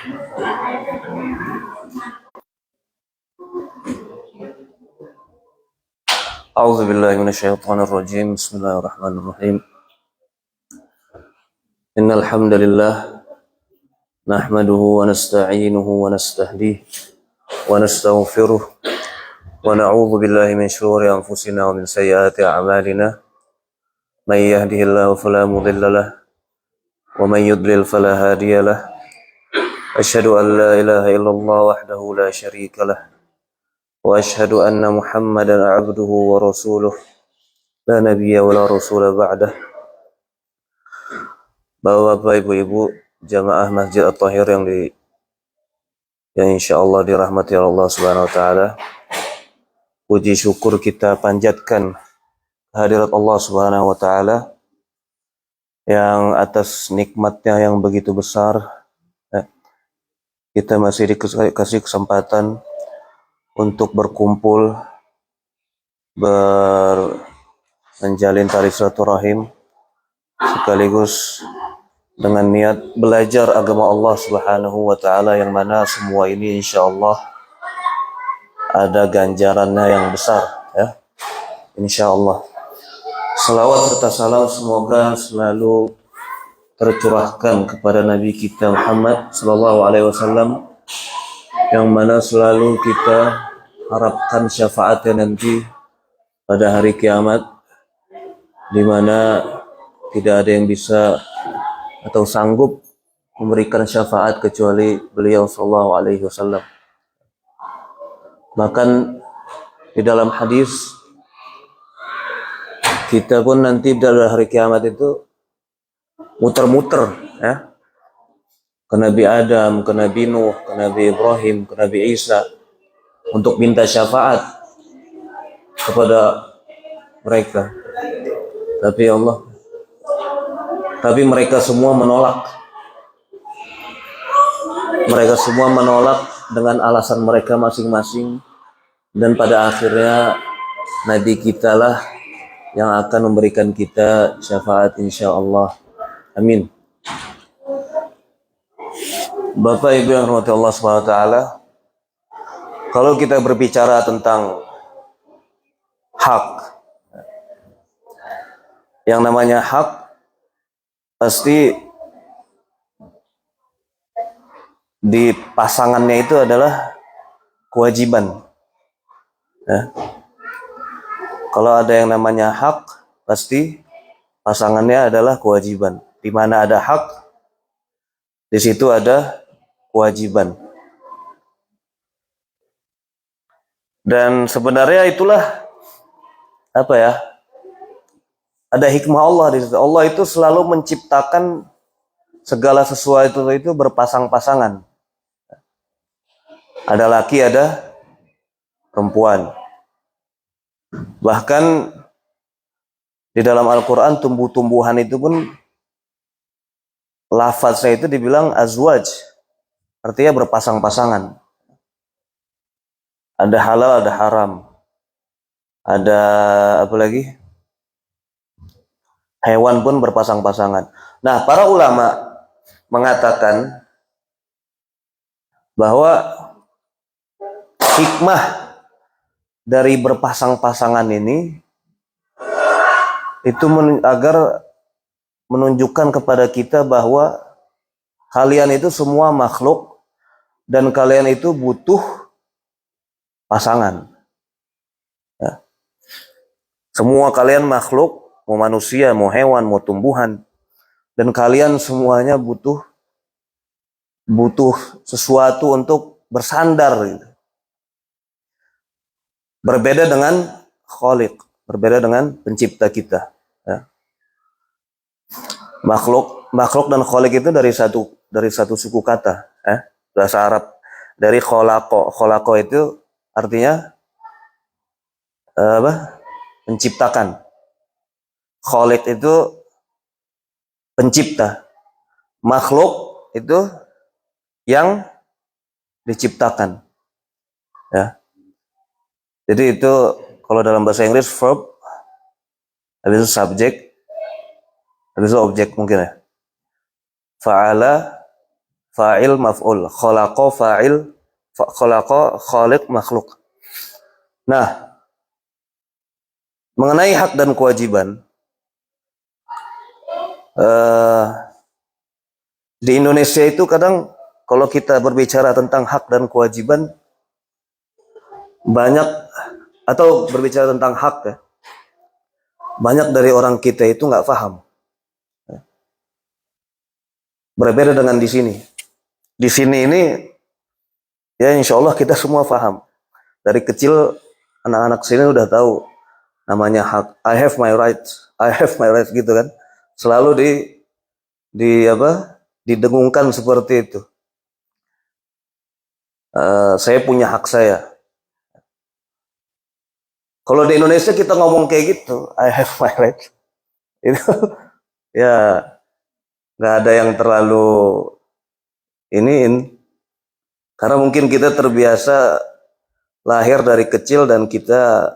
A'udzu billahi minasyaitonir rajim. Bismillahirrahmanirrahim. Innal hamdalillah nahmaduhu wa nasta'inuhu wa nastahdihi wa nastaghfiruh wa na'udzu billahi min shururi anfusina wa min sayyiati a'malina. May yahdihillahu fala mudilla lahu wa may yudlil fala hadiya lahu. Asyhadu an la ilaha illallah wahdahu la syarika lahu wa asyhadu anna Muhammadan 'abduhu wa rasuluh la nabiyya wa la rasula ba'dah. Bapak, ibu-ibu, jamaah Masjid At-Tahir yang insyaallah dirahmati Allah Subhanahu wa taala. Puji syukur kita panjatkan kehadirat Allah Subhanahu wa taala yang atas nikmatnya yang begitu besar kita masih dikasih kesempatan untuk berkumpul menjalin tali silaturahim sekaligus dengan niat belajar agama Allah Subhanahu wa taala, yang mana semua ini insyaallah ada ganjarannya yang besar ya. Insyaallah. Salawat serta salam semoga selalu tercurahkan kepada Nabi kita Muhammad sallallahu alaihi wasallam, yang mana selalu kita harapkan syafaatnya nanti pada hari kiamat, di mana tidak ada yang bisa atau sanggup memberikan syafaat kecuali beliau sallallahu alaihi wasallam. Bahkan di dalam hadis kita pun nanti pada hari kiamat itu muter-muter ya, ke Nabi Adam, ke Nabi Nuh, ke Nabi Ibrahim, ke Nabi Isa untuk minta syafaat kepada mereka. Tapi mereka semua menolak. Mereka semua menolak dengan alasan mereka masing-masing, dan pada akhirnya Nabi kita lah yang akan memberikan kita syafaat insyaallah. Amin. Bapak Ibu yang dirahmati Allah Subhanahu wa taala, kalau kita berbicara tentang hak, yang namanya hak pasti di pasangannya itu adalah kewajiban ya. Kalau ada yang namanya hak, pasti pasangannya adalah kewajiban. Di mana ada hak, di situ ada kewajiban. Dan sebenarnya itulah apa ya? Ada hikmah Allah di situ. Allah itu selalu menciptakan segala sesuatu itu berpasang-pasangan. Ada laki, ada perempuan. Bahkan di dalam Al-Quran tumbuh-tumbuhan itu pun lafaznya itu dibilang azwaj, artinya berpasang-pasangan. Ada halal, ada haram. Ada apa lagi? Hewan pun berpasang-pasangan. Nah, para ulama mengatakan bahwa hikmah dari berpasang-pasangan ini itu agar menunjukkan kepada kita bahwa kalian itu semua makhluk dan kalian itu butuh pasangan. Ya. Semua kalian makhluk, mau manusia, mau hewan, mau tumbuhan, dan kalian semuanya butuh sesuatu untuk bersandar gitu. Berbeda dengan Khaliq, berbeda dengan pencipta kita ya. Makhluk dan Khaliq itu dari satu suku kata ya, bahasa Arab. Dari kholaqo itu artinya menciptakan. Khaliq itu pencipta. Makhluk itu yang diciptakan ya. Jadi itu kalau dalam bahasa Inggris verb, habis itu subjek, habis itu objek mungkin ya. Fa'ala, fa'il, maf'ul. Khalaqa fa'il, khalaqa khaliq makhluk. Nah, mengenai hak dan kewajiban, di Indonesia itu kadang kalau kita berbicara tentang hak dan kewajiban, banyak, atau berbicara tentang hak ya, banyak dari orang kita itu nggak paham. Berbeda dengan di sini. Di sini ini ya insya Allah kita semua paham. Dari kecil anak-anak sini udah tahu namanya hak. I have my rights, I have my rights gitu kan. Selalu didengungkan seperti itu. Saya punya hak saya. Kalau di Indonesia kita ngomong kayak gitu, I have my rights. Itu ya nggak ada yang terlalu iniin. Karena mungkin kita terbiasa lahir dari kecil dan kita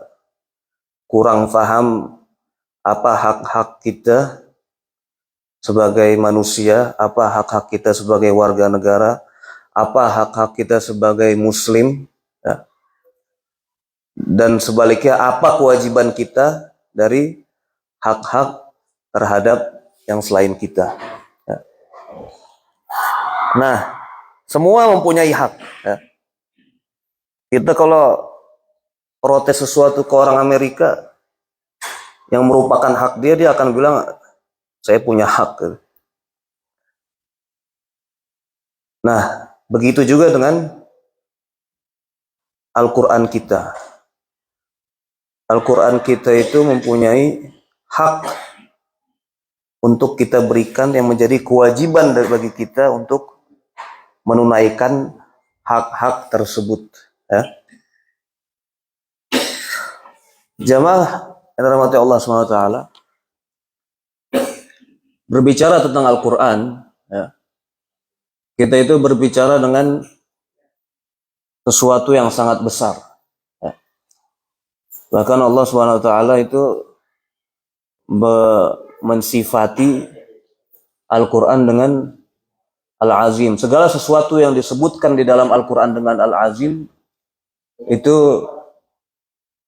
kurang paham apa hak-hak kita sebagai manusia, apa hak-hak kita sebagai warga negara, apa hak-hak kita sebagai muslim, ya. Dan sebaliknya apa kewajiban kita dari hak-hak terhadap yang selain kita. Ya. Nah, semua mempunyai hak. Ya. Kita kalau protes sesuatu ke orang Amerika yang merupakan hak dia, dia akan bilang saya punya hak. Nah, begitu juga dengan Al-Quran kita. Al-Quran kita itu mempunyai hak untuk kita berikan yang menjadi kewajiban bagi kita untuk menunaikan hak-hak tersebut. Ya. Jamaah yang dirahmati Allah SWT, berbicara tentang Al-Quran, ya, kita itu berbicara dengan sesuatu yang sangat besar. Ya. Bahkan Allah SWT itu mensifati Al-Quran dengan Al-Azim. Segala sesuatu yang disebutkan di dalam Al-Quran dengan Al-Azim itu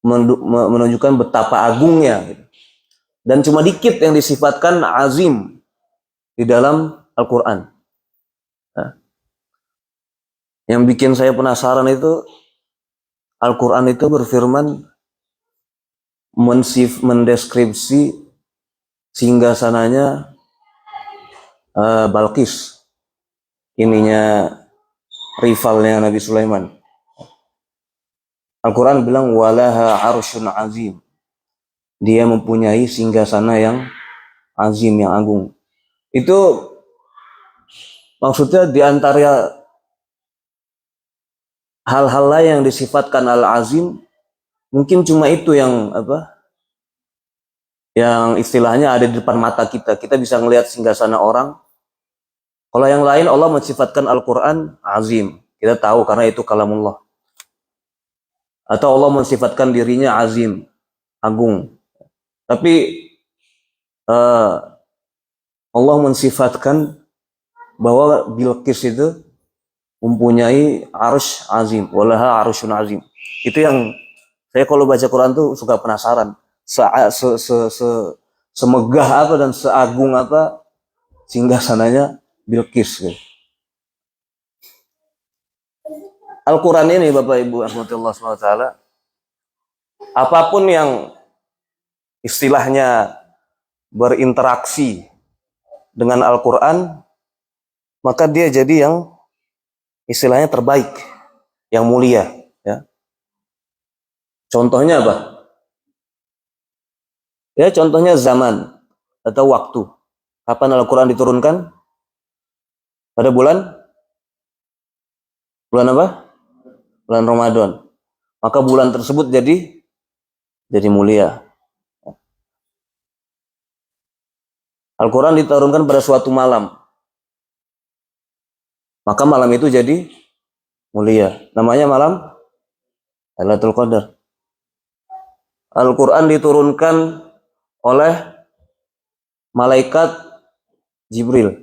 menunjukkan betapa agungnya. Dan cuma dikit yang disifatkan azim di dalam Al-Quran. Nah, yang bikin saya penasaran itu Al-Quran itu berfirman mendeskripsi singgasananya Balqis, ininya rivalnya Nabi Sulaiman. Al-Quran bilang walaha arsyun azim, dia mempunyai singgasana yang azim, yang agung. Itu maksudnya di antara hal-hal lain yang disifatkan al-azim, mungkin cuma itu yang yang istilahnya ada di depan mata kita. Kita bisa melihat singgasana orang. Kalau yang lain Allah mensifatkan Al-Quran azim, kita tahu karena itu kalamullah. Atau Allah mensifatkan dirinya azim, agung. Tapi Allah mensifatkan bahwa Bilqis itu mempunyai arsh azim, walaha arsyun azim. Itu yang saya kalau baca Quran tuh suka penasaran. Semegah apa dan seagung apa singgasananya Bilqis. Al-Quran ini Bapak Ibu rahmatullah SWT, apapun yang istilahnya berinteraksi dengan Al-Quran, maka dia jadi yang istilahnya terbaik, yang mulia. Ya. Contohnya apa? Ya, contohnya zaman atau waktu. Kapan Al-Quran diturunkan? Pada bulan apa? Bulan Ramadan. Maka bulan tersebut jadi mulia. Al-Quran diturunkan pada suatu malam. Maka malam itu jadi mulia. Namanya malam Lailatul Qadar. Al-Quran diturunkan oleh malaikat Jibril.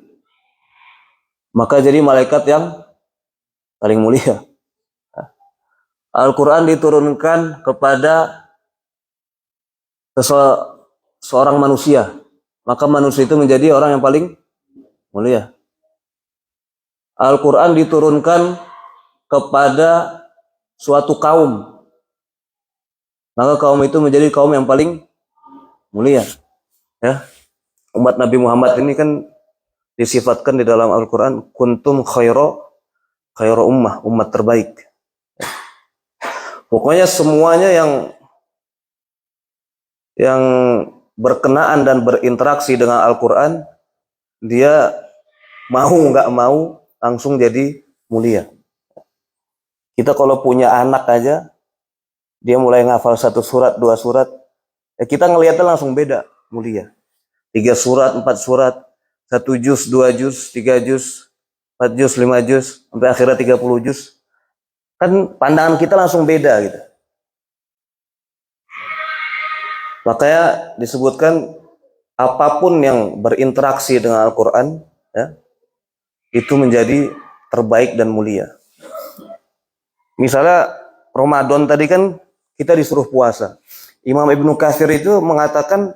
maka jadi malaikat yang paling mulia. Al-Quran diturunkan kepada seorang manusia, maka manusia itu menjadi orang yang paling mulia. Al-Quran diturunkan kepada suatu kaum, maka kaum itu menjadi kaum yang paling mulia. Ya, umat Nabi Muhammad ini kan disifatkan di dalam Al-Quran, kuntum khairu ummah, umat terbaik. Pokoknya semuanya yang berkenaan dan berinteraksi dengan Al-Quran, dia mau nggak mau langsung jadi mulia. Kita kalau punya anak aja, dia mulai ngafal 1 surat, 2 surat, kita ngelihatnya langsung beda, mulia. 3 surat, 4 surat, 1 juz, 2 juz, 3 juz, 4 juz, 5 juz, sampai akhirnya 30 juz. Kan pandangan kita langsung beda gitu. Makanya disebutkan apapun yang berinteraksi dengan Al-Quran, ya, itu menjadi terbaik dan mulia. Misalnya Ramadan tadi kan kita disuruh puasa. Imam Ibnu Katsir itu mengatakan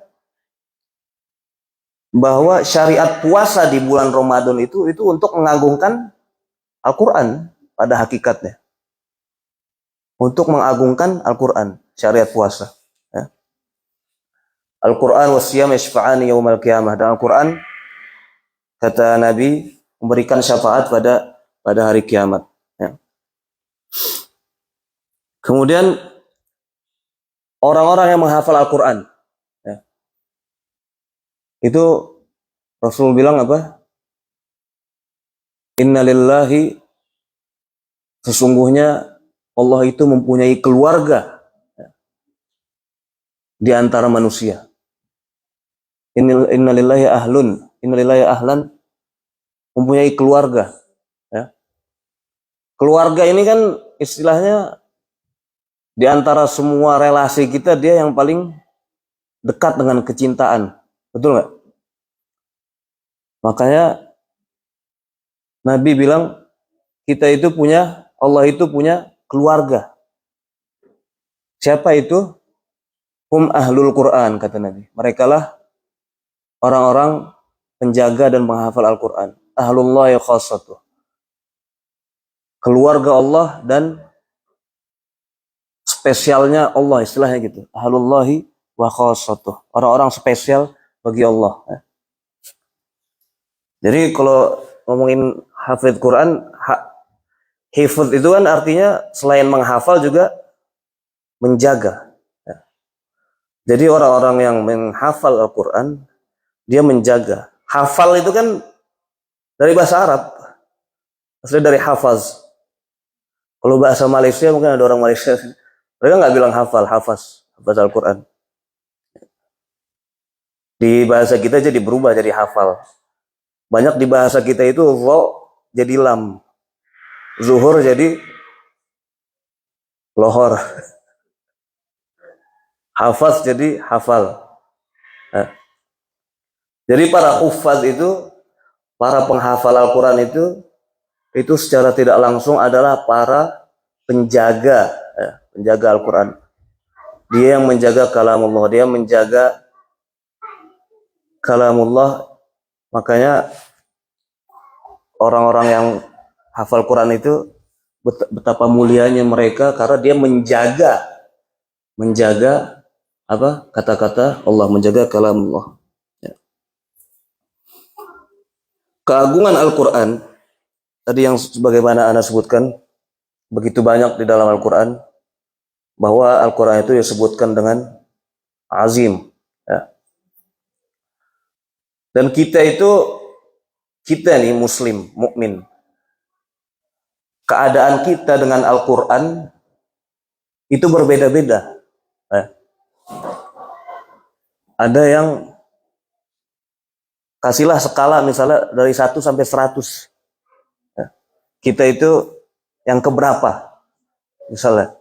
bahwa syariat puasa di bulan Ramadan itu untuk mengagungkan Al-Quran pada hakikatnya. Untuk mengagungkan Al-Quran, syariat puasa. Ya. Al-Quran wasiyam yashfa'ani yaumal qiyamah. Dan Al-Quran, kata Nabi, memberikan syafaat pada hari kiamat. Ya. Kemudian orang-orang yang menghafal Al-Quran, ya, itu Rasul bilang apa? Innalillahi, sesungguhnya Allah itu mempunyai keluarga, ya, di antara manusia. Innalillahi ahlan, mempunyai keluarga. Ya. Keluarga ini kan istilahnya di antara semua relasi kita, dia yang paling dekat dengan kecintaan. Betul nggak? Makanya Nabi bilang Allah itu punya keluarga. Siapa itu? Hum ahlul Quran, kata Nabi. Mereka lah orang-orang penjaga dan menghafal Al-Quran. Ahlullahi khassatuh. Keluarga Allah dan spesialnya Allah, istilahnya gitu. Ahlullahi wa khassatuh. Orang-orang spesial bagi Allah. Jadi kalau ngomongin hafid Quran, hifz itu kan artinya selain menghafal juga menjaga. Jadi orang-orang yang menghafal Al-Quran, dia menjaga. Hafal itu kan dari bahasa Arab, asli dari hafaz. Kalau bahasa Malaysia, mungkin ada orang Malaysia, mereka nggak bilang hafaz Al-Quran. Di bahasa kita jadi berubah jadi hafal. Banyak di bahasa kita itu dha jadi lam, zuhur jadi lohor, hafaz jadi hafal. Nah, jadi para hufaz itu, para penghafal Al-Quran itu secara tidak langsung adalah para penjaga, ya, penjaga Al-Quran. Dia yang menjaga kalamullah, dia menjaga kalamullah. Makanya orang-orang yang hafal Quran itu betapa mulianya mereka, karena dia menjaga apa kata-kata Allah, menjaga kalamullah. Ya. Keagungan Al-Quran tadi yang sebagaimana Anda sebutkan, begitu banyak di dalam Al-Quran, bahwa Al-Quran itu disebutkan dengan azim. Ya. Dan kita nih muslim, mukmin, keadaan kita dengan Al-Quran itu berbeda-beda. Ya. Ada yang kasihlah skala misalnya dari 1 sampai 100. Ya. Kita itu yang keberapa? Misalnya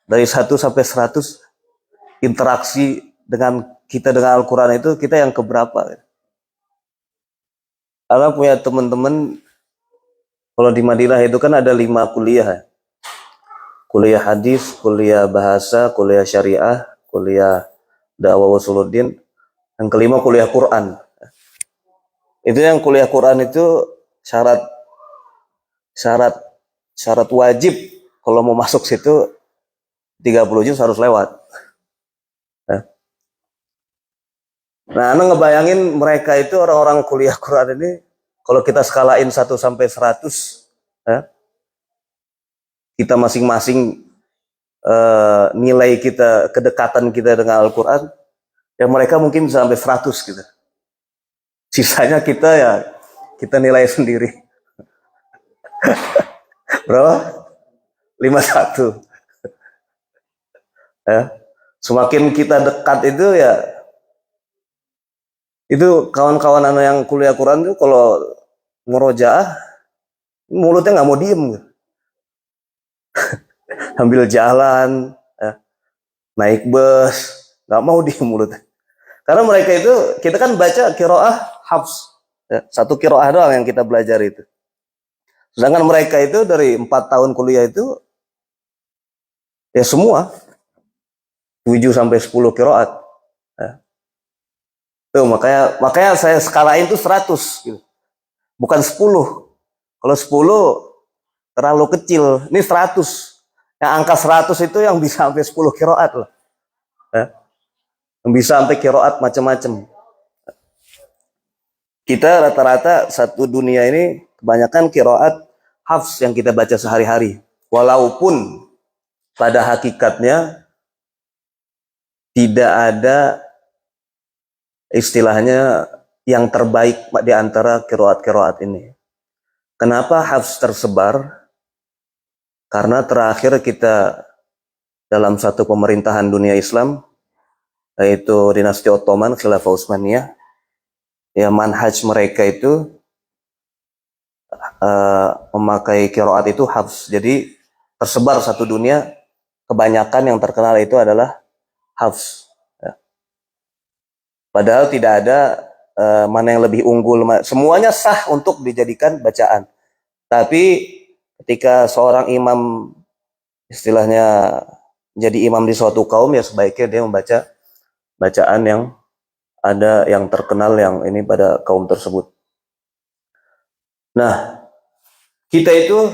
dari 1 sampai 100 interaksi dengan kita dengan Al-Quran itu kita yang keberapa? Allah punya teman-teman Kalau di Madinah itu kan ada 5 kuliah ya. Kuliah hadis, kuliah bahasa, kuliah syariah, kuliah dakwah usuluddin, yang kelima kuliah Quran. Itu yang kuliah Quran itu syarat syarat syarat wajib kalau mau masuk situ 30 juz harus lewat. Nah, Anda ngebayangin mereka itu orang-orang kuliah Quran ini kalau kita skalain 1 sampai 100, ya, kita masing-masing nilai kita, kedekatan kita dengan Al-Quran, ya mereka mungkin bisa sampai 100 gitu. Sisanya kita ya kita nilai sendiri. Berapa? 51. Ya. Semakin kita dekat itu ya, itu kawan-kawan anak yang kuliah Quran itu kalau ngerojaah mulutnya nggak mau diem, sambil jalan, ya, naik bus, nggak mau diem mulutnya. Karena mereka itu, kita kan baca kiroah hafs, ya, 1 kiroah doang yang kita belajar itu. Sedangkan mereka itu dari 4 tahun kuliah itu ya semua 7 sampai 10 kiroat. Ya. Tuh makanya saya skalain tuh 100 gitu. Bukan 10. Kalau 10 terlalu kecil. Ini 100. Yang angka 100 itu yang bisa sampai 10 kiroat loh. Ya. Yang bisa sampai kiroat macam-macam. Kita rata-rata satu dunia ini kebanyakan kiroat hafs yang kita baca sehari-hari. Walaupun pada hakikatnya tidak ada istilahnya yang terbaik di antara kiroat-kiroat ini. Kenapa hafs tersebar? Karena terakhir kita dalam satu pemerintahan dunia Islam, yaitu dinasti Ottoman, Khilafah Utsmaniyah, ya manhaj mereka itu memakai kiroat itu hafs. Jadi tersebar satu dunia, kebanyakan yang terkenal itu adalah hafs. Ya. Padahal tidak ada mana yang lebih unggul, semuanya sah untuk dijadikan bacaan. Tapi ketika seorang imam istilahnya jadi imam di suatu kaum, ya sebaiknya dia membaca bacaan yang ada yang terkenal yang ini pada kaum tersebut. Nah, kita itu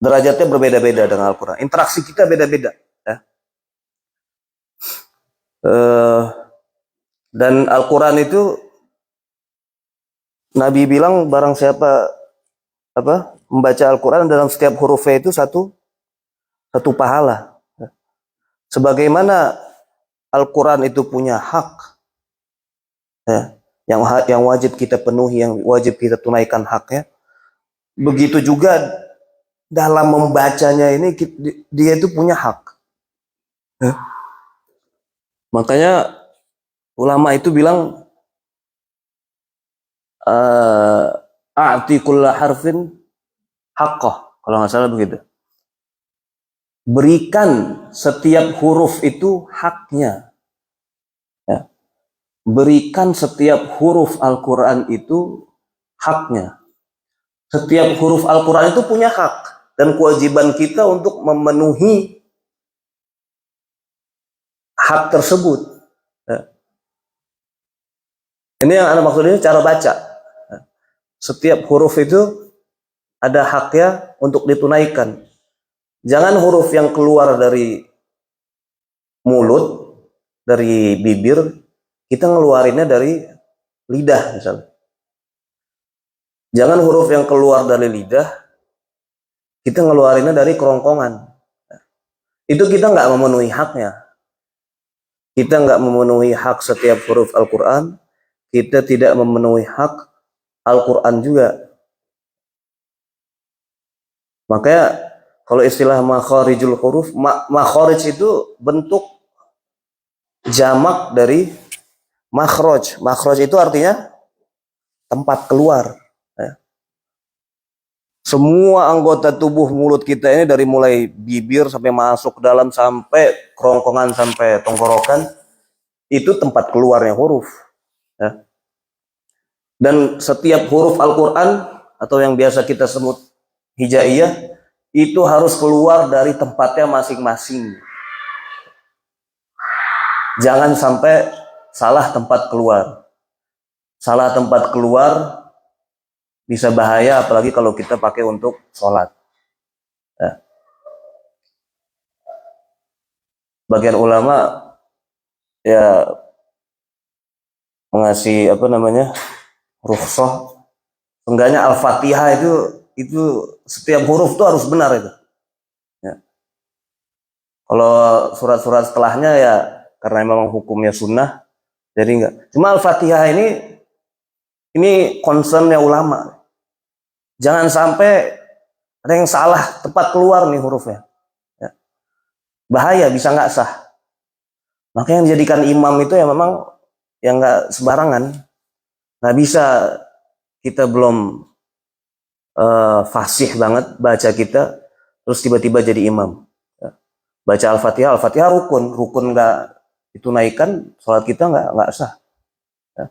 derajatnya berbeda-beda dengan Al-Quran. Interaksi kita beda-beda. Ya. Dan Al-Quran itu Nabi bilang barang siapa membaca Al-Quran dalam setiap hurufnya itu satu pahala. Sebagaimana Al-Quran itu punya hak, ya, yang wajib kita penuhi, yang wajib kita tunaikan haknya. Begitu juga dalam membacanya ini dia itu punya hak. Ya. Makanya ulama itu bilang a'ti kulla harfin haqqah, kalau nggak salah begitu. Berikan setiap huruf itu haknya. Ya. Berikan setiap huruf Al-Quran itu haknya. Setiap huruf Al-Quran itu punya hak. Dan kewajiban kita untuk memenuhi hak tersebut. Ya. Ini yang Anda maksudnya cara baca. Ya. Setiap huruf itu ada haknya untuk ditunaikan. Jangan huruf yang keluar dari mulut, dari bibir, kita ngeluarinnya dari lidah misalnya. Jangan huruf yang keluar dari lidah, kita ngeluarinnya dari kerongkongan. Itu kita nggak memenuhi haknya. Kita nggak memenuhi hak setiap huruf Al-Quran, kita tidak memenuhi hak Al-Quran juga. Makanya kalau istilah makharijul huruf, makharij itu bentuk jamak dari makhraj. Makhraj itu artinya tempat keluar. Ya. Semua anggota tubuh mulut kita ini dari mulai bibir sampai masuk ke dalam sampai kerongkongan sampai tenggorokan itu tempat keluarnya huruf. Ya. Dan setiap huruf Al-Quran atau yang biasa kita sebut hijaiyah itu harus keluar dari tempatnya masing-masing. Jangan sampai salah tempat keluar. Salah tempat keluar bisa bahaya, apalagi kalau kita pakai untuk sholat. Ya. Bagian ulama ya mengasih rukhsah. Enggaknya Al-Fatihah itu setiap huruf itu harus benar itu. Ya. Kalau surat-surat setelahnya ya karena memang hukumnya sunnah, jadi enggak. Cuma Al-Fatihah ini concernnya ulama. Jangan sampai ada yang salah tepat keluar nih hurufnya. Ya. Bahaya, bisa nggak sah. Makanya yang dijadikan imam itu ya memang yang nggak sembarangan. Nggak bisa kita belum fasih banget baca kita, terus tiba-tiba jadi imam. Ya. Baca Al-Fatihah rukun nggak ditunaikan, sholat kita nggak sah. Ya.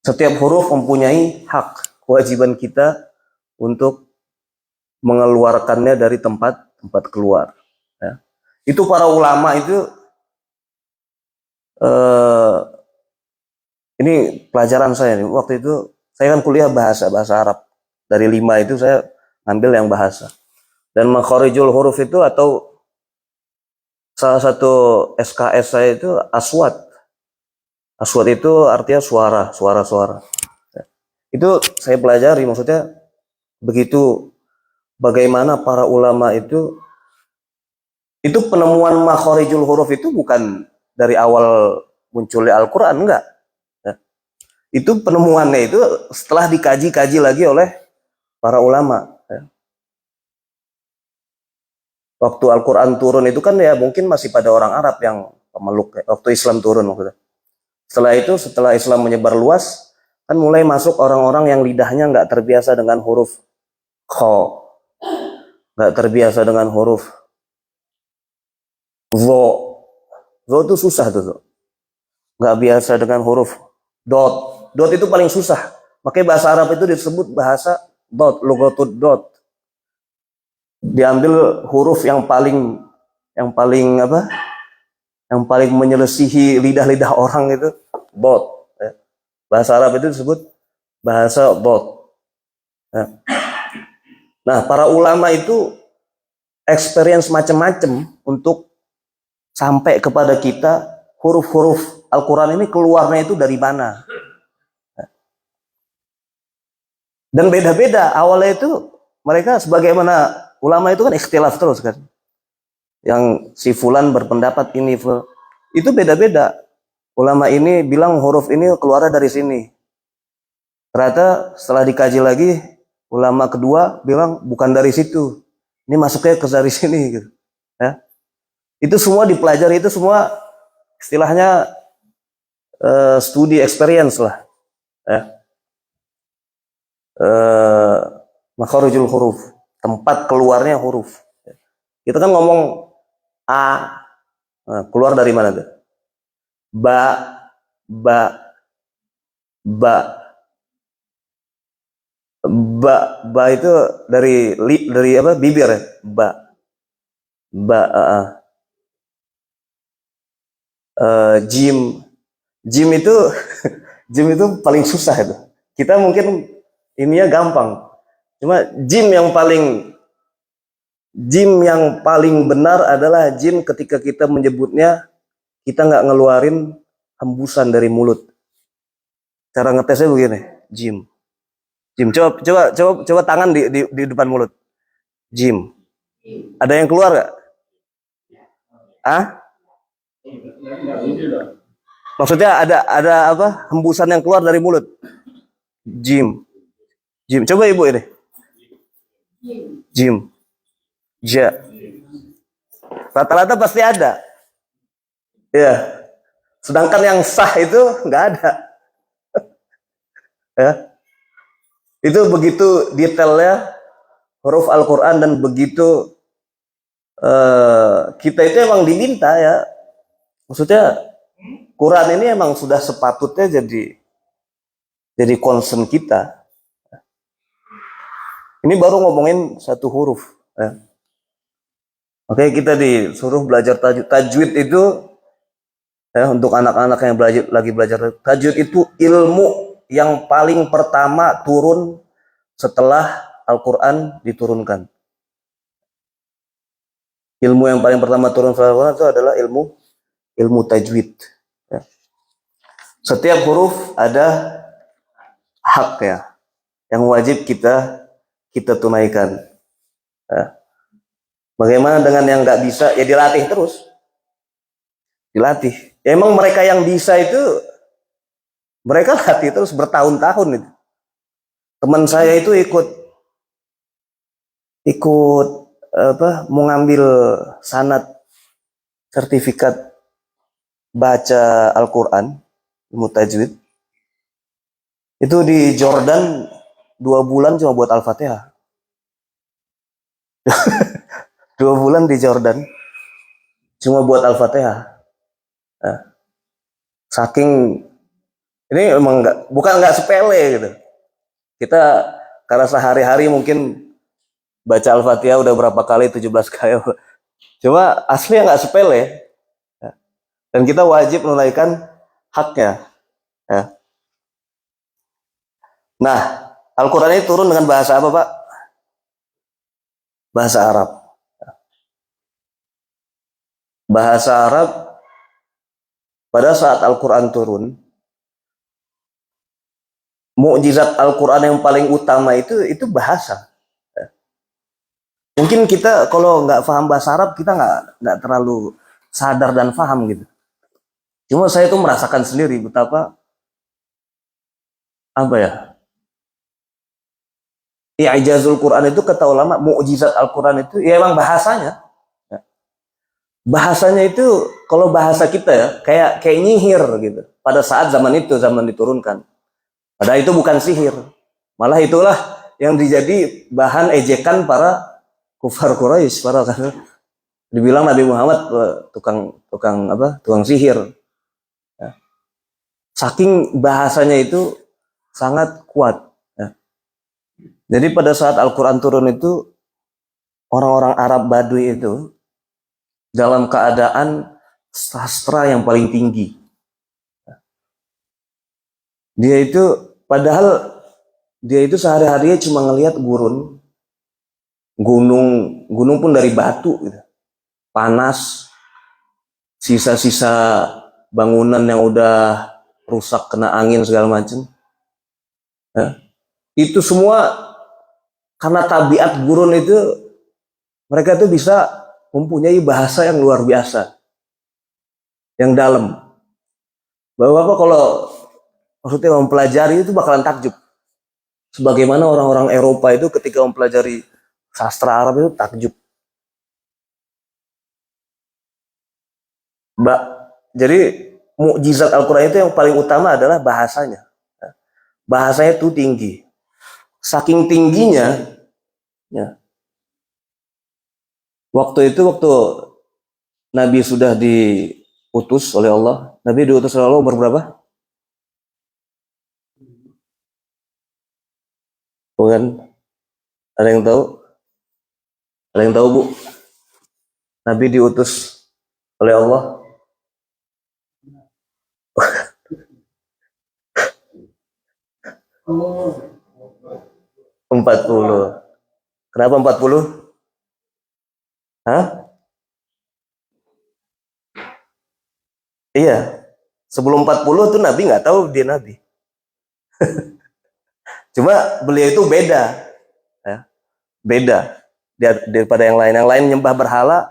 Setiap huruf mempunyai hak, kewajiban kita untuk mengeluarkannya dari tempat keluar. Ya. Itu para ulama itu ini pelajaran saya nih. Waktu itu saya kan kuliah bahasa Arab. Dari 5 itu saya ngambil yang bahasa. Dan makharijul huruf itu atau salah satu SKS saya itu aswat. Aswat itu artinya suara. Ya. Itu saya pelajari, maksudnya begitu bagaimana para ulama itu penemuan makharijul huruf itu bukan dari awal munculnya Al-Quran, enggak. Itu penemuannya itu setelah dikaji-kaji lagi oleh para ulama. Ya. Waktu Al-Quran turun itu kan ya mungkin masih pada orang Arab yang pemeluk. Ya. Waktu Islam turun maksudnya. Setelah Islam menyebar luas, kan mulai masuk orang-orang yang lidahnya nggak terbiasa dengan huruf kho, nggak terbiasa dengan huruf zo. Zo itu susah tuh. Nggak biasa dengan huruf dot. Dot itu paling susah. Makanya bahasa Arab itu disebut bahasa dot, lughatud dot. Diambil huruf yang paling menyelesihi lidah-lidah orang itu dot. Ya. Bahasa Arab itu disebut bahasa dot. Ya. Nah, para ulama itu experience macam-macam untuk sampai kepada kita huruf-huruf Al-Quran ini keluarnya itu dari mana. Dan beda-beda. Awalnya itu mereka sebagaimana ulama itu kan ikhtilaf terus kan. Yang si fulan berpendapat ini, itu beda-beda. Ulama ini bilang huruf ini keluarnya dari sini. Ternyata setelah dikaji lagi, ulama kedua bilang bukan dari situ. Ini masuknya ke dari sini gitu. Ya. Itu semua dipelajari, itu semua istilahnya studi experience lah. Ya. Makharijul huruf, tempat keluarnya huruf. Kita kan ngomong A, keluar dari mana tuh? Ba. Ba itu dari apa? Bibir ya. Jim itu jim itu paling susah itu. Kita mungkin ininya gampang. Cuma jim yang paling benar adalah jim ketika kita menyebutnya kita nggak ngeluarin hembusan dari mulut. Cara ngetesnya begini, jim. Coba tangan di depan mulut. Jim. Ada yang keluar nggak? Maksudnya ada apa? Hembusan yang keluar dari mulut. Jim. Coba ibu ini. Jim. Ja. Rata-rata pasti ada. Ya. Sedangkan yang sah itu nggak ada. Ya. Itu begitu detailnya huruf Al-Quran dan begitu kita itu emang diminta ya. Maksudnya Quran ini emang sudah sepatutnya jadi concern kita. Ini baru ngomongin satu huruf. Ya. Oke, kita disuruh belajar tajwid. Tajwid itu untuk anak-anak yang lagi belajar tajwid itu ilmu yang paling pertama turun setelah Al-Quran diturunkan. Ilmu yang paling pertama turun setelah Al-Quran itu adalah ilmu tajwid. Ya. Setiap huruf ada hak ya, yang wajib kita tunaikan. Ya. Bagaimana dengan yang nggak bisa? Ya dilatih terus, dilatih. Ya, emang mereka yang bisa itu mereka latih terus bertahun-tahun itu. Teman saya itu ikut mau ngambil sanad sertifikat baca Al-Quran ilmu tajwid itu di Jordan 2 bulan cuma buat Al-Fatihah. 2 bulan di Jordan cuma buat Al-Fatihah. Nah, saking ini emang bukan nggak sepele gitu. Kita karena sehari-hari mungkin baca Al-Fatihah udah berapa kali, 17 kali. Cuma aslinya nggak sepele. Dan kita wajib menunaikan haknya. Ya. Nah, Al-Quran ini turun dengan bahasa apa, Pak? Bahasa Arab. Bahasa Arab pada saat Al-Quran turun, mukjizat Al-Quran yang paling utama itu bahasa. Mungkin kita kalau nggak paham bahasa Arab, kita nggak terlalu sadar dan paham gitu. Cuma saya tuh merasakan sendiri betapa apa ya? I'jazul Quran itu kata ulama, mukjizat Al-Quran itu ya emang bahasanya. Bahasanya itu kalau bahasa kita ya kayak nyihir gitu. Pada saat zaman diturunkan. Padahal itu bukan sihir. Malah itulah yang dijadi bahan ejekan para kufar Quraisy, para dibilang Nabi Muhammad tukang sihir. Ya. Saking bahasanya itu sangat kuat. Ya. Jadi pada saat Al-Quran turun itu orang-orang Arab Badui itu dalam keadaan sastra yang paling tinggi. Dia itu padahal dia itu sehari-harinya cuma ngelihat gunung pun dari batu gitu. Panas, sisa-sisa bangunan yang udah rusak kena angin segala macam. Ya. Itu semua karena tabiat gurun itu mereka tuh bisa mempunyai bahasa yang luar biasa, yang dalam. Bahwa apa kalau maksudnya mempelajari itu bakalan takjub. Sebagaimana orang-orang Eropa itu ketika mempelajari sastra Arab itu takjub. Jadi mukjizat Al-Quran itu yang paling utama adalah bahasanya. Bahasanya itu tinggi. Saking tingginya, ya, waktu Nabi sudah diutus oleh Allah. Nabi diutus oleh Allah umur berapa? Bukan? Ada yang tahu? Ada yang tahu, Bu? Nabi diutus oleh Allah 40. Kenapa 40? Hah? Iya. Sebelum 40 tuh Nabi nggak tahu dia Nabi. Cuma beliau itu beda. Ya. Beda daripada yang lain. Yang lain nyembah berhala.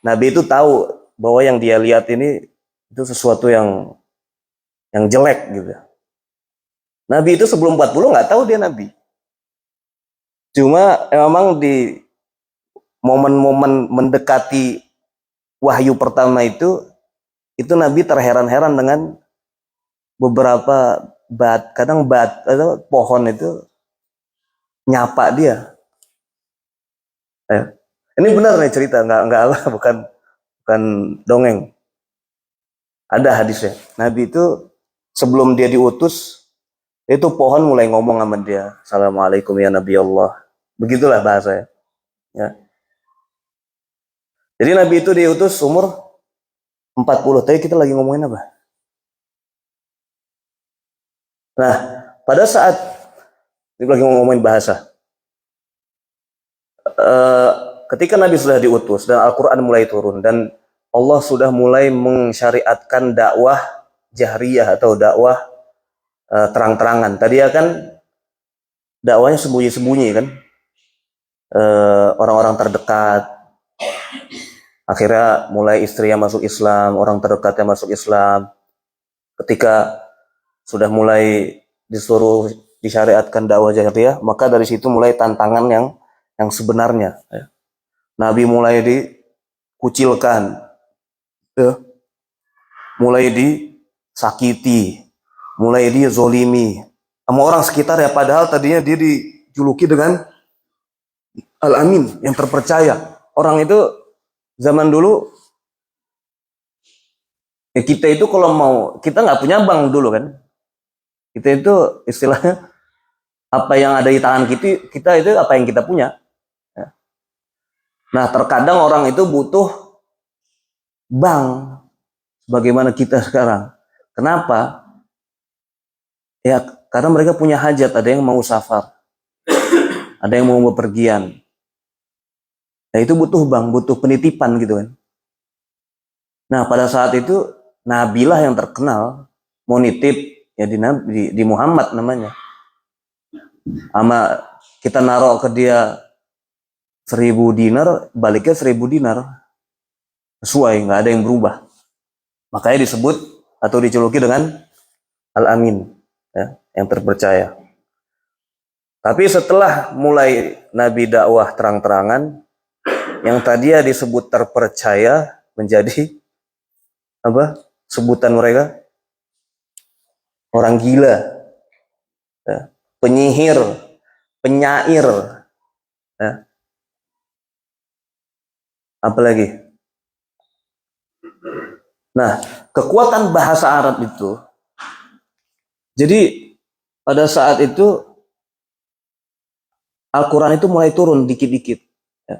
Nabi itu tahu bahwa yang dia lihat ini itu sesuatu yang jelek gitu. Nabi itu sebelum 40 nggak tahu dia Nabi. Cuma memang di momen-momen mendekati wahyu pertama itu Nabi terheran-heran dengan beberapa kadang pohon itu nyapa dia. Ini benar nih cerita, nggak bukan dongeng. Ada hadisnya. Nabi itu sebelum dia diutus, itu pohon mulai ngomong sama dia. Assalamualaikum ya Nabi Allah. Begitulah bahasanya. Ya. Jadi Nabi itu diutus umur 40. Tadi kita lagi ngomongin apa? Nah, pada saat kita lagi ngomongin bahasa, eh, ketika Nabi sudah diutus dan Al-Quran mulai turun dan Allah sudah mulai mensyariatkan dakwah jahriyah atau dakwah terang-terangan. Tadi ya kan dakwahnya sembunyi-sembunyi kan, orang-orang terdekat. Akhirnya mulai istrinya masuk Islam, orang terdekatnya masuk Islam. Ketika sudah mulai disuruh disyariatkan dakwah jahriyah, maka dari situ mulai tantangan yang sebenarnya. Nabi mulai dikucilkan, ya. Mulai disakiti, mulai dizolimi sama orang sekitar ya. Padahal tadinya dia dijuluki dengan Al-Amin, yang terpercaya. Orang itu zaman dulu, ya kita itu kalau mau, kita nggak punya bank dulu kan. Kita itu istilahnya apa yang ada di tangan kita itu apa yang kita punya. Ya. Nah terkadang orang itu butuh bank, bagaimana kita sekarang. Kenapa? Ya karena mereka punya hajat, ada yang mau safar, ada yang mau bepergian. Nah itu butuh bank, butuh penitipan gitu kan. Nah pada saat itu Nabilah yang terkenal mau nitip ya di Muhammad namanya. Sama kita naruh ke dia 1000 dinar, baliknya 1000 dinar. Sesuai, nggak ada yang berubah. Makanya disebut atau dijuluki dengan Al-Amin, ya, yang terpercaya. Tapi setelah mulai Nabi dakwah terang-terangan, yang tadi disebut terpercaya menjadi apa? Sebutan mereka orang gila, ya, penyihir, penyair, ya. Apalagi. Nah, kekuatan bahasa Arab itu, jadi pada saat itu Al-Quran itu mulai turun dikit-dikit. Ya.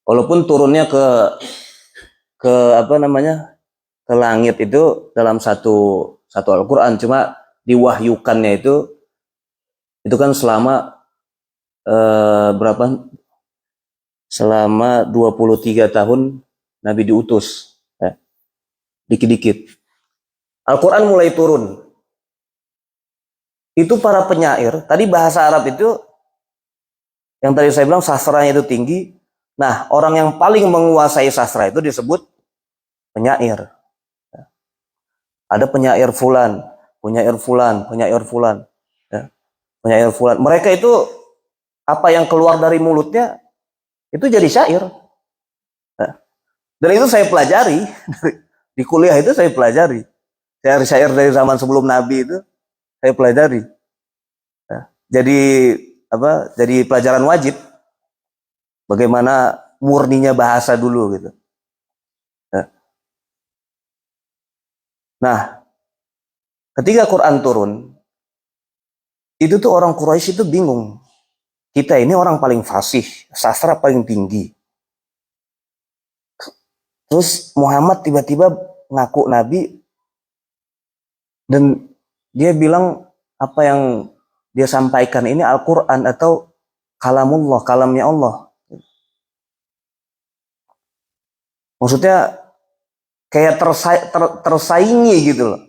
Walaupun turunnya ke apa namanya, ke langit itu dalam satu Al-Quran, cuma diwahyukannya itu kan selama berapa? Selama 23 tahun Nabi diutus, ya. Dikit-dikit. Al-Quran mulai turun. Itu para penyair, tadi bahasa Arab itu, yang tadi saya bilang sastranya itu tinggi. Nah, orang yang paling menguasai sastra itu disebut penyair. Ada penyair fulan, penyair fulan, penyair fulan, ya. Penyair fulan. Mereka itu apa yang keluar dari mulutnya itu jadi syair. Ya. Dan itu saya pelajari di kuliah itu saya pelajari. Syair-syair dari zaman sebelum Nabi itu saya pelajari. Ya. Jadi apa? Jadi pelajaran wajib. Bagaimana murninya bahasa dulu gitu. Ya. Nah, ketika Quran turun, itu tuh orang Quraisy itu bingung. Kita ini orang paling fasih, sastra paling tinggi. Terus Muhammad tiba-tiba ngaku nabi dan dia bilang apa yang dia sampaikan ini Al-Quran atau kalamullah, kalamnya Allah. Maksudnya kayak tersaingi gitu loh.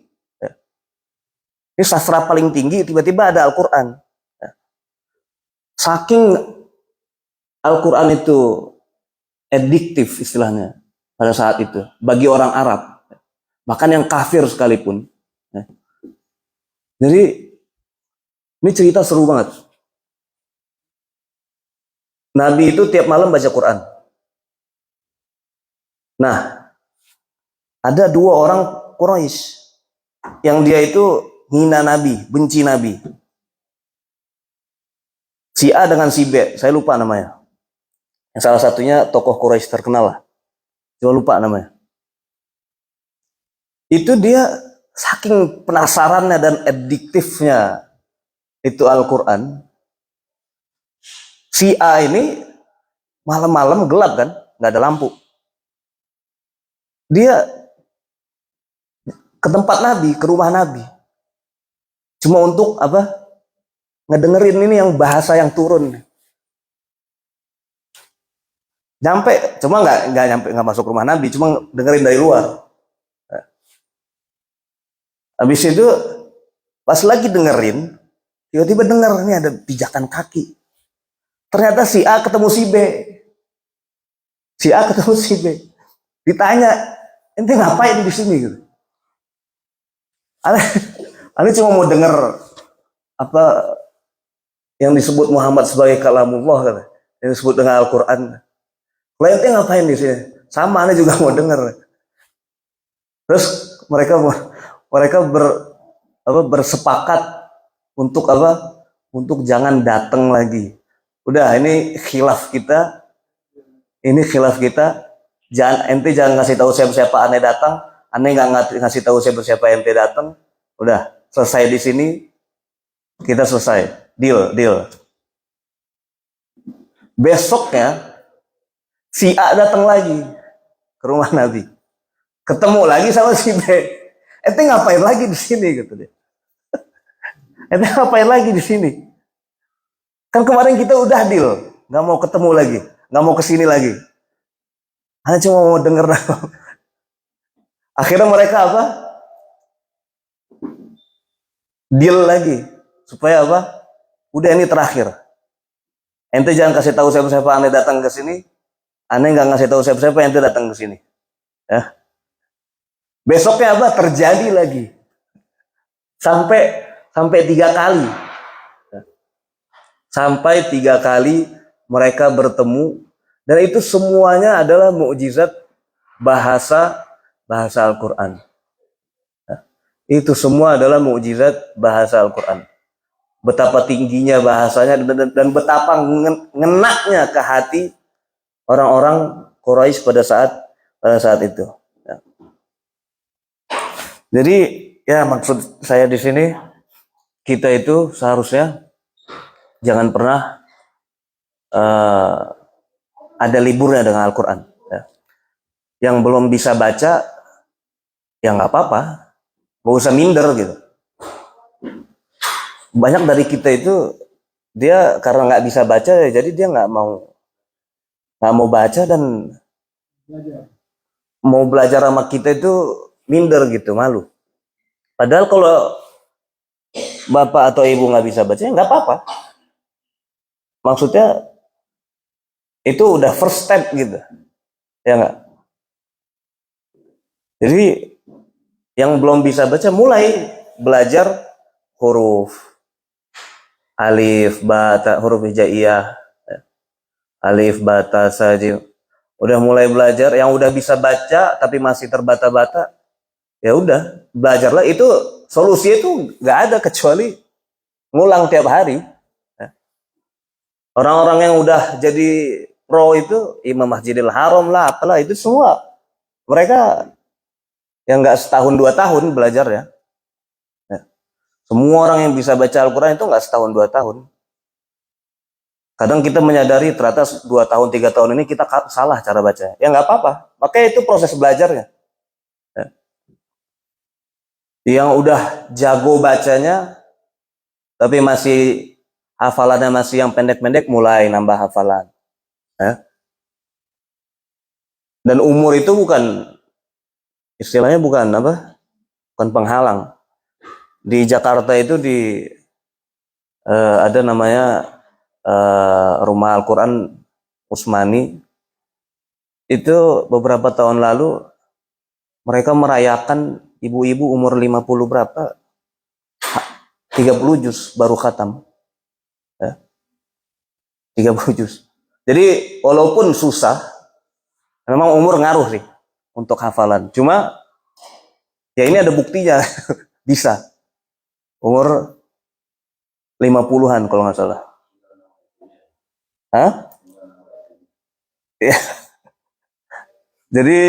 Ini sastra paling tinggi, tiba-tiba ada Al-Quran. Saking Al-Quran itu addiktif istilahnya pada saat itu bagi orang Arab, bahkan yang kafir sekalipun. Jadi ini cerita seru banget. Nabi itu tiap malam baca Quran. Nah, ada 2 orang Quraisy yang dia itu hina Nabi, benci Nabi. Si A dengan si B, saya lupa namanya. Yang salah satunya tokoh Quraisy terkenal lah. Cuma lupa namanya. Itu dia saking penasarannya dan addiktifnya itu Al-Quran. Si A ini malam-malam gelap kan, nggak ada lampu. Dia ke tempat Nabi, ke rumah Nabi. Cuma untuk apa? Ngedengerin ini yang bahasa yang turun. Nyampe, cuma nggak nyampe, nggak masuk rumah Nabi, cuma dengerin dari luar. Habis itu pas lagi dengerin, tiba-tiba denger ini ada pijakan kaki. Ternyata si A ketemu si B. Si A ketemu si B. Ditanya, ente ngapain di sini? Gitu. Ane cuma mau denger apa yang disebut Muhammad sebagai kalamullah, kan? Yang disebut dengan Al-Quran. Lah ente ngapain di sini? Sama, Ane juga mau denger. Terus mereka bersepakat untuk apa? Untuk jangan datang lagi. Udah, ini khilaf kita. Ente jangan ngasih tahu siapa ane datang. Ane nggak ngasih tahu siapa ente datang. Udah, selesai di sini. Kita selesai. Deal. Besoknya si A datang lagi ke rumah Nabi. Ketemu lagi sama si B. Ente ngapain lagi di sini, gitu dia. Ente ngapain lagi di sini? Kan kemarin kita udah deal, nggak mau ketemu lagi, nggak mau kesini lagi. Hanya cuma mau denger. Akhirnya mereka apa? Deal lagi, supaya apa? Udah, ini terakhir. Ente jangan kasih tahu siapa-siapa ane datang ke sini. Ane nggak ngasih tahu siapa-siapa ente datang ke sini. Ya. Besoknya apa? Terjadi lagi. Sampai 3 kali. Sampai 3 kali mereka bertemu, dan itu semuanya adalah mukjizat bahasa Al-Quran. Itu semua adalah mukjizat bahasa Al-Quran. Betapa tingginya bahasanya dan betapa ngenaknya ke hati orang-orang Quraisy pada saat itu. Jadi ya, maksud saya di sini, kita itu seharusnya jangan pernah ada liburnya dengan Al-Quran. Ya. Yang belum bisa baca, ya nggak apa-apa, nggak usah minder gitu. Banyak dari kita itu dia karena nggak bisa baca, jadi dia nggak mau baca dan mau belajar sama kita itu minder gitu, malu. Padahal kalau bapak atau ibu nggak bisa baca, ya nggak apa-apa. Maksudnya itu udah first step gitu, ya nggak? Jadi yang belum bisa baca mulai belajar huruf alif, ba, ta, huruf hijaiyah, alif, ba, ta, sa, jim. Udah mulai belajar. Yang udah bisa baca tapi masih terbata-bata, ya udah belajarlah. Itu solusinya itu nggak ada kecuali ngulang tiap hari. Orang-orang yang udah jadi pro itu, Imam Masjidil Haram lah, apalah, itu semua mereka yang nggak setahun 2 tahun belajar ya. Semua orang yang bisa baca Al-Quran itu nggak setahun 2 tahun. Kadang kita menyadari ternyata 2 tahun 3 tahun ini kita salah cara baca. Ya nggak apa-apa. Makanya itu proses belajarnya. Ya. Yang udah jago bacanya tapi masih hafalannya masih yang pendek-pendek, mulai nambah hafalan. Ya. Dan umur itu bukan, istilahnya bukan apa? Bukan penghalang. Di Jakarta itu ada namanya Rumah Al-Quran Usmani. Itu beberapa tahun lalu mereka merayakan ibu-ibu umur 50 berapa, 30 juz baru khatam. Ya. 30 juz. Jadi walaupun susah, memang umur ngaruh sih untuk hafalan. Cuma ya ini ada buktinya. Bisa. Umur 50-an kalau nggak salah. Hah? Ya. Jadi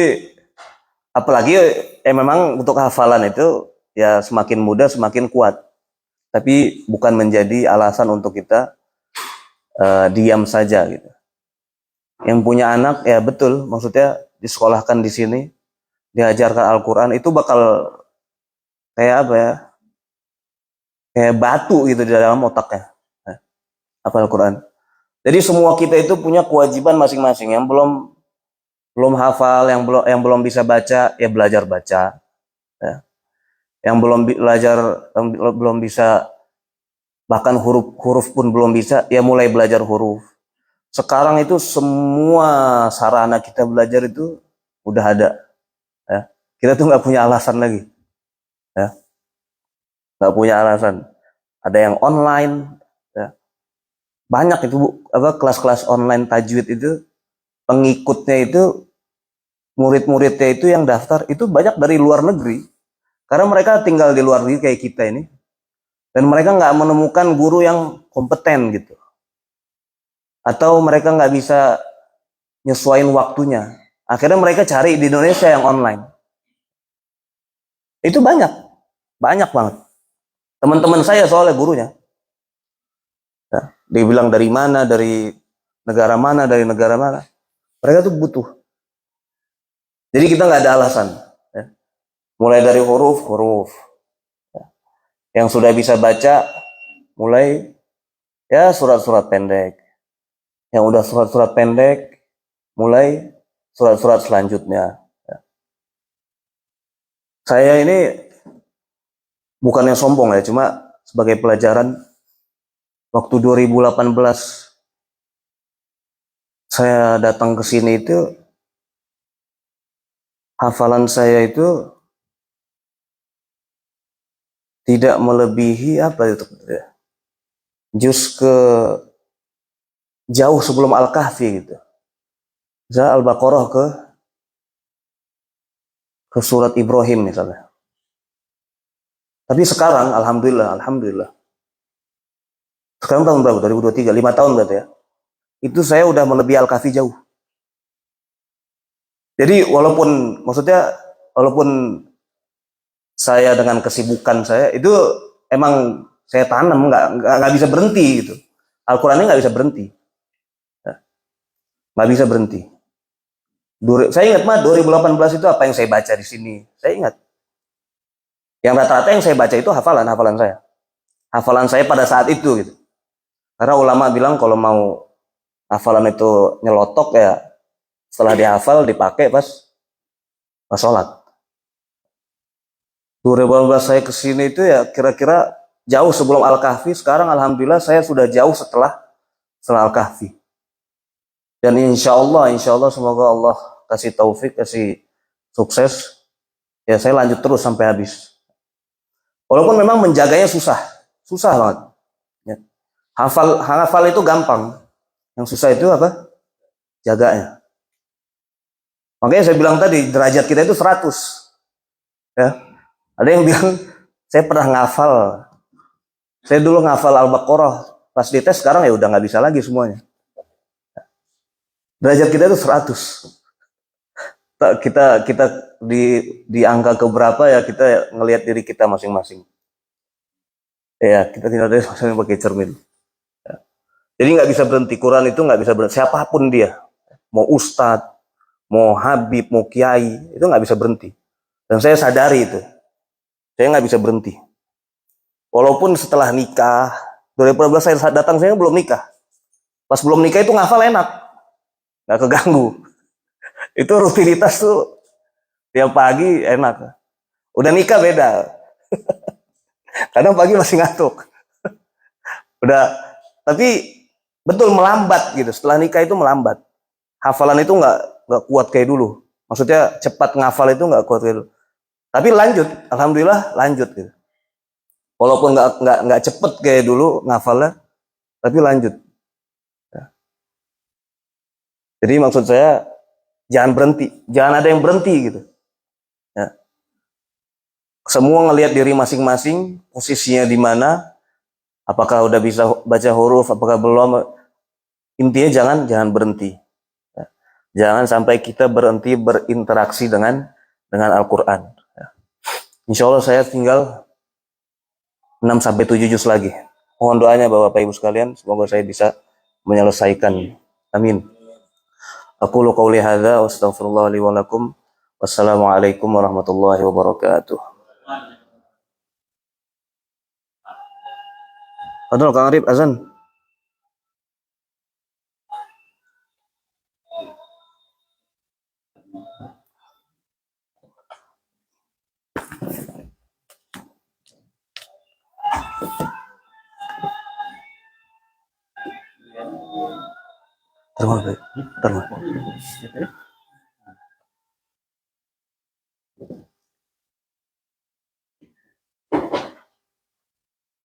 apalagi memang untuk hafalan itu ya semakin muda semakin kuat. Tapi bukan menjadi alasan untuk kita diam saja gitu. Yang punya anak ya betul, maksudnya disekolahkan di sini, diajarkan Al-Quran, itu bakal kayak apa ya? Kayak batu gitu di dalam otaknya. Apa Al-Quran? Jadi semua kita itu punya kewajiban masing-masing. Yang belum hafal, yang belum bisa baca, ya belajar baca. Ya. Yang belum bisa, bahkan huruf pun belum bisa, ya mulai belajar huruf. Sekarang itu semua sarana kita belajar itu udah ada. Ya. Kita tuh nggak punya alasan lagi. Ya. Nggak punya alasan. Ada yang online. Ya. Banyak itu kelas-kelas online tajwid itu, pengikutnya itu, murid-muridnya itu yang daftar itu banyak dari luar negeri. Karena mereka tinggal di luar negeri kayak kita ini. Dan mereka nggak menemukan guru yang kompeten gitu. Atau mereka nggak bisa nyesuaiin waktunya. Akhirnya mereka cari di Indonesia yang online. Itu banyak banget. Teman-teman saya soalnya gurunya. Ya, dia bilang dari mana, dari negara mana. Mereka tuh butuh. Jadi kita nggak ada alasan. Ya. Mulai dari huruf. Ya. Yang sudah bisa baca, mulai ya surat-surat pendek. Yang udah surat-surat pendek, mulai surat-surat selanjutnya. Ya. Saya ini bukannya sombong ya, cuma sebagai pelajaran, waktu 2018 saya datang ke sini itu, hafalan saya itu tidak melebihi apa itu, juz ke jauh sebelum Al-Kahfi gitu. Misalnya Al-Baqarah ke surat Ibrahim misalnya. Tapi sekarang alhamdulillah. Sekarang tahun berapa? 2023, 5 tahun berarti ya. Itu saya udah melebihi Al-Kahfi jauh. Jadi walaupun saya dengan kesibukan saya itu emang saya tanam, nggak bisa berhenti gitu. Al-Quran ini nggak bisa berhenti, nggak bisa berhenti. Saya ingat 2018 itu apa yang saya baca di sini. Saya ingat. Yang rata-rata yang saya baca itu hafalan saya. Hafalan saya pada saat itu gitu. Karena ulama bilang kalau mau hafalan itu nyelotok ya setelah dihafal dipakai pas sholat. 2018 saya kesini itu ya kira-kira jauh sebelum Al-Kahfi. Sekarang alhamdulillah saya sudah jauh setelah Al-Kahfi. Dan insya Allah semoga Allah kasih taufik, kasih sukses. Ya saya lanjut terus sampai habis. Walaupun memang menjaganya susah banget. Ya. Hafal itu gampang. Yang susah itu apa? Jaganya. Makanya saya bilang tadi derajat kita itu 100. Ya. Ada yang bilang saya pernah ngafal. Saya dulu ngafal Al-Baqarah. Pas dites sekarang ya udah nggak bisa lagi semuanya. Derajat kita itu 100. Kita di angka keberapa ya kita ngelihat diri kita masing-masing. Ya kita tinggal dari masing-masing pakai cermin. Ya. Jadi nggak bisa berhenti. Quran itu nggak bisa berhenti. Siapapun dia, mau ustadz, mau habib, mau kiai, itu nggak bisa berhenti. Dan saya sadari itu, saya nggak bisa berhenti. Walaupun setelah nikah, 2012 saya datang, saya belum nikah. Pas belum nikah itu ngafal enak, nggak keganggu. Itu rutinitas tuh tiap pagi enak. Udah nikah beda. Kadang pagi masih ngantuk. Udah, tapi betul melambat gitu. Setelah nikah itu melambat. Hafalan itu nggak kuat kayak dulu. Maksudnya cepat ngafal itu nggak kuat kayak dulu. Tapi lanjut, alhamdulillah lanjut gitu. Walaupun nggak cepet kayak dulu ngafalnya, tapi lanjut. Ya. Jadi maksud saya jangan berhenti, jangan ada yang berhenti gitu. Ya. Semua ngelihat diri masing-masing, posisinya di mana, apakah udah bisa baca huruf, apakah belum. Intinya jangan berhenti. Ya. Jangan sampai kita berhenti berinteraksi dengan Al-Quran. Ya. Insya Allah saya tinggal 6-7 juz lagi. Mohon doanya Bapak Ibu sekalian, semoga saya bisa menyelesaikan. Amin. Aqulu qawli hadza wa astaghfirullah li wa lakum. Wassalamualaikum warahmatullahi wabarakatuh. Fadol Kang Arif azan. Terima kasih.